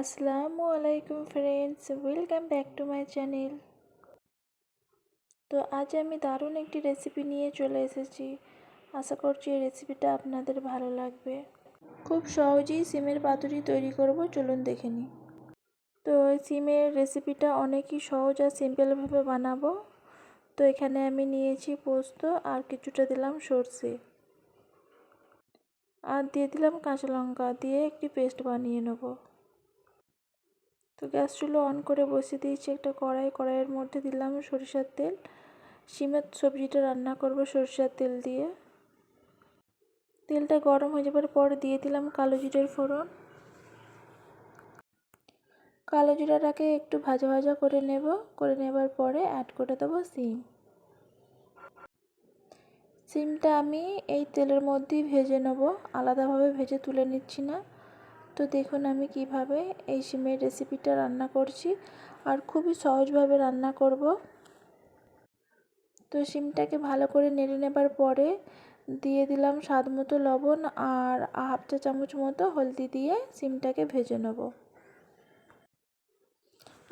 আসসালামু আলাইকুম friends, welcome back to my channel. তো আজ আমি দারুণ একটি রেসিপি নিয়ে চলে এসেছি। আশা করছি এই রেসিপিটা আপনাদের ভালো লাগবে। খুব সহজেই সিমের পাতুরি তৈরি করব, চলুন দেখে নিই। তো এই সিমের রেসিপিটা অনেকই সহজ আর সিম্পলভাবে বানাবো। তো এখানে আমি নিয়েছি পোস্ত আর কিছুটা দিলাম সর্ষে আর দিয়ে দিলাম কাঁচা লঙ্কা, দিয়ে একটি পেস্ট বানিয়ে নেব। তো গ্যাস চুলো অন করে বসিয়ে দিয়েছি একটা কড়াইয়ের মধ্যে দিলাম সরিষার তেল। সিমের সবজিটা রান্না করব সরিষার তেল দিয়ে। তেলটা গরম হয়ে যাবার পর দিয়ে দিলাম কালো জিরের ফোড়ন। কালো জিরাটাকে একটু ভাজা ভাজা করে নেবার পরে অ্যাড করে দেবো সিমটা আমি এই তেলের মধ্যেই ভেজে নেব, আলাদাভাবে ভেজে তুলে নিচ্ছি না। তো দেখুন আমি কিভাবে এই সিমের রেসিপিটা রান্না করছি আর খুবই সহজভাবে রান্না করব। তো সিমটাকে ভালো করে নেড়ে নেবার পরে দিয়ে দিলাম স্বাদ মতো লবণ আর হাফ চা চামচ মতো হলদি দিয়ে সিমটাকে ভেজে নেব।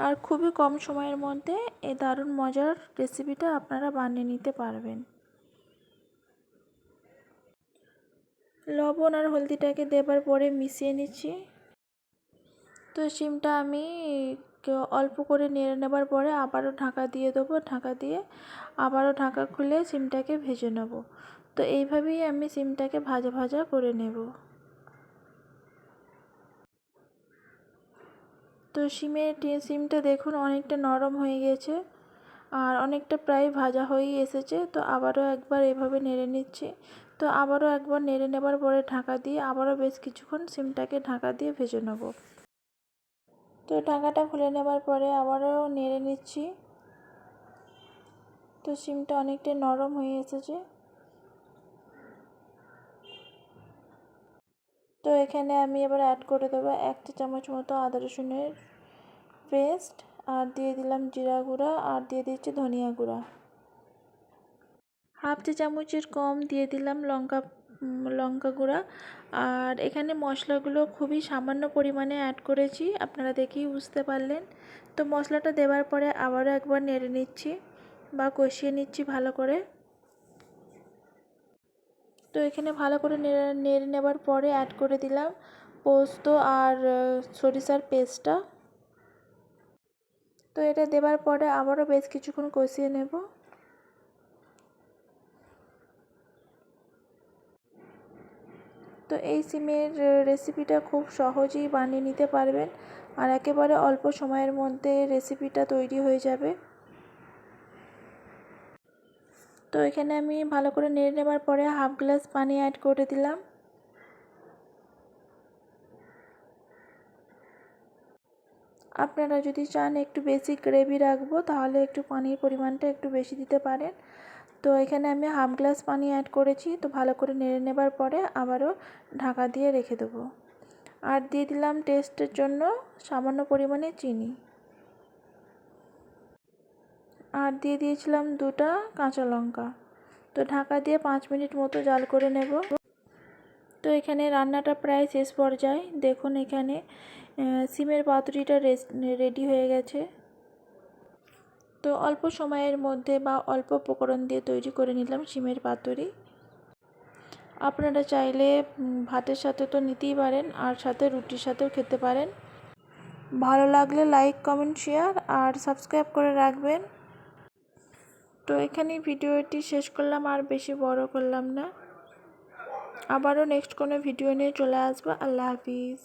আর খুবই কম সময়ের মধ্যে এই দারুণ মজার রেসিপিটা আপনারা বানিয়ে নিতে পারবেন। লবণ আর হলদিটাকে দেবার পরে মিশিয়ে নিচ্ছি। তো সিমটা আমি অল্প করে নেড়ে নেবার পরে আবারও ঢাকা দিয়ে দেবো। ঢাকা দিয়ে আবারও ঢাকা খুলে সিমটাকে ভেজে নেব। তো এইভাবেই আমি সিমটাকে ভাজা ভাজা করে নেব। তো সিমটা দেখুন অনেকটা নরম হয়ে গেছে আর অনেকটা প্রায় ভাজা হয়েই এসেছে। তো আবারও একবার এভাবে নেড়ে নিচ্ছি। তো আবারও একবার নেড়ে নেবার পরে ঢাকা দিয়ে আবারও বেশ কিছুক্ষণ সিমটাকে ঢাকা দিয়ে ভেজে নেব। তো ঢাকাটা খুলে নেবার পরে আবারও নেড়ে নিচ্ছি। তো সিমটা অনেকটা নরম হয়ে এসেছে। তো এখানে আমি এবার অ্যাড করে দেবো 1 চা চামচ মতো আদা রসুনের পেস্ট আর দিয়ে দিলাম জিরা গুঁড়া আর দিয়ে দিচ্ছি ধনিয়া গুঁড়া। হাফ চা চামচের কম দিয়ে দিলাম লঙ্কা গুঁড়া। আর এখানে মশলাগুলো খুবই সামান্য পরিমাণে অ্যাড করেছি, আপনারা দেখেই বুঝতে পারলেন। তো মশলাটা দেওয়ার পরে আবারও একবার নেড়ে নিচ্ছি বা কষিয়ে নিচ্ছি ভালো করে। তো এখানে ভালো করে নেড়ে নেবার পরে অ্যাড করে দিলাম পোস্ত আর সরিষার পেস্টটা। তো এটা দেবার পরে আবারও বেশ কিছুক্ষণ কষিয়ে নেব। তো এই সিমের রেসিপিটা খুব সহজেই বানিয়ে নিতে পারবেন আর একেবারে অল্প সময়ের মধ্যে রেসিপিটা তৈরি হয়ে যাবে। তো এখানে আমি ভালো করে নেড়ে নেবার পরে হাফ গ্লাস পানি অ্যাড করে দিলাম। আপনারা যদি চান একটু বেশি গ্রেভি রাখবো তাহলে একটু পানির পরিমাণটা একটু বেশি দিতে পারেন। তো এখানে আমি হাফ গ্লাস পানি অ্যাড করেছি। তো ভালো করে নেড়ে নেবার পরে আবারও ঢাকা দিয়ে রেখে দেবো। আর দিয়ে দিলাম টেস্টের জন্য সামান্য পরিমাণে চিনি আর দিয়ে দিয়েছিলাম 2টা কাঁচা লঙ্কা। তো ঢাকা দিয়ে 5 মিনিট মতো জাল করে নেব। তো এখানে রান্নাটা প্রায় শেষ পর্যায়ে, দেখুন এখানে সিমের পাতুরিটা রেডি হয়ে গেছে। তো অল্প সময়ের মধ্যে বা অল্প উপকরণ দিয়ে তৈরি করে নিলাম সিমের পাতুরি। আপনারা চাইলে ভাতের সাথে তো নিতেই পারেন আর সাথে রুটির সাথেও খেতে পারেন। ভালো লাগলে লাইক কমেন্ট শেয়ার আর সাবস্ক্রাইব করে রাখবেন। তো এখানেই ভিডিওটি শেষ করলাম, আর বেশি বড় করলাম না। আবারও নেক্সট কোনো ভিডিও নিয়ে চলে আসবো। আল্লাহ হাফিজ।